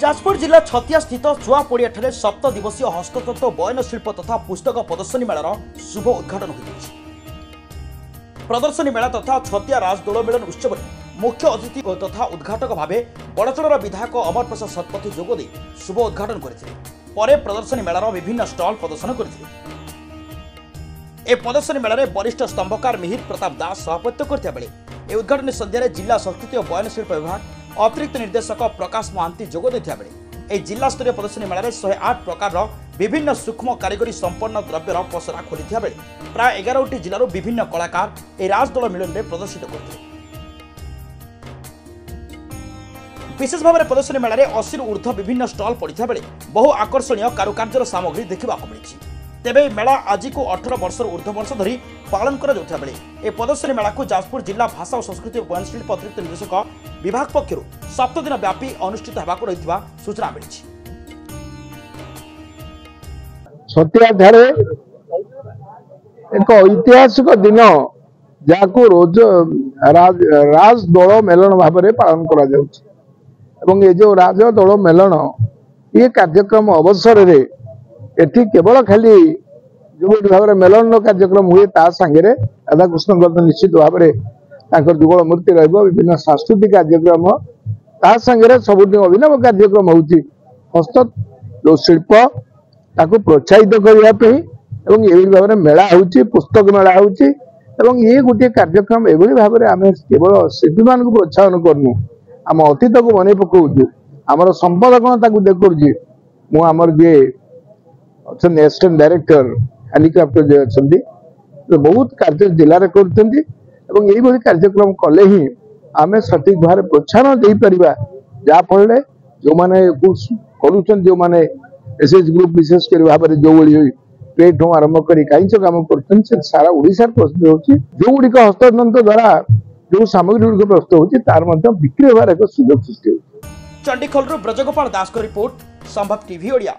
जाजपुर जिला छतिया स्थित चुआपड़िया ठारे 7 दिवसीय हस्ततंत बयन शिल्प तथा पुस्तक प्रदर्शनी मेलार शुभ उद्घाटन हो प्रदर्शनी मेला तथा छतिया राजदोल मिलन उत्सव में मुख्य अतिथि तथा उद्घाटक भावे बड़चणर विधायक अमर प्रसाद शतपथी जोगदे शुभ उद्घाटन करते प्रदर्शनी मेलार विभिन्न स्टल प्रदर्शन करते। प्रदर्शनी मेलार वरिष्ठ स्तंभकार मिहिर प्रताप दास सभापत्य करता बेले उद्घाटन संध्यार जिला संस्कृति और बयन शिल्प विभाग अतिरिक्त निर्देशक प्रकाश महांती जोग देता बेले जिला स्तरीय प्रदर्शनी मेलार 108 प्रकार विभिन्न सूक्ष्म कारीगरी संपन्न द्रव्यर पसरा खोली बेले प्राय 11टी जिलूर विभिन्न कलाकार ए राजदोल मिलन में प्रदर्शित करते। विशेष भाव में प्रदर्शनी मेलार 80 ऊर्ध्व विभिन्न स्टल पड़ा बेले बहु आकर्षणीय कारुकार्यर सामग्री देखा मिली। तेबे मेला आज को 18 वर्ष ऊर्ध्व वर्ष धरी पालन कर प्रदर्शनी मेला को जाजपुर जिला भाषा और संस्कृति और बयन शिल्प अतिरिक्त निर्देशक विभाग पक्षर 7 दिन व्यापी अनुष्ठित होगा सूचना मिली। छतिया ठारे एक ऐतिहासिक दिन जहाँ रोज राजदोल मेलन भाव में पालन कर जो राजदोल मेलन ये कार्यक्रम अवसर रे एठी केवल खाली जो भाव मेलन कार्यक्रम हुए ता संगे राधाकृष्ण निश्चित भाव में जुगल मूर्ति विभिन्न सांस्कृतिक कार्यक्रम ता संगे सब अभिनव कार्यक्रम होती हस्त जो शिल्प ताको प्रोत्साहित करने भाव में मेला होची पुस्तक मेला होची ये गोटे कार्यक्रम एभली भाव में आम केवल शिल्पी मान को प्रोत्साहन करनु आम अतीत को मन पकाऊ आमर संपद कौन देखुची मुझे जे असिस्टेंट डायरेक्टर हैंडीक्राफ्ट जे अच्छा बहुत कार्य जिले में कर कार्यक्रम कले ही आम सठिक भाव प्रोत्साहन दे पार जहाँफल जो मैंने कर जो मैंने एसएच ग्रुप विशेष कर भाव में जो प्लेटफॉर्म आरंभ कर कहीं कम कर सारा ओडिशा प्रस्तुत होची जो गुड़िक हस्ततंत्र द्वारा जो सामग्री गुड़िक प्रस्तुत होची तार बिक्री होवार एक सुजोग सृष्टि होची। चंडीखोल ब्रजगोपाल दास को रिपोर्ट संभव टीवी ओडिया।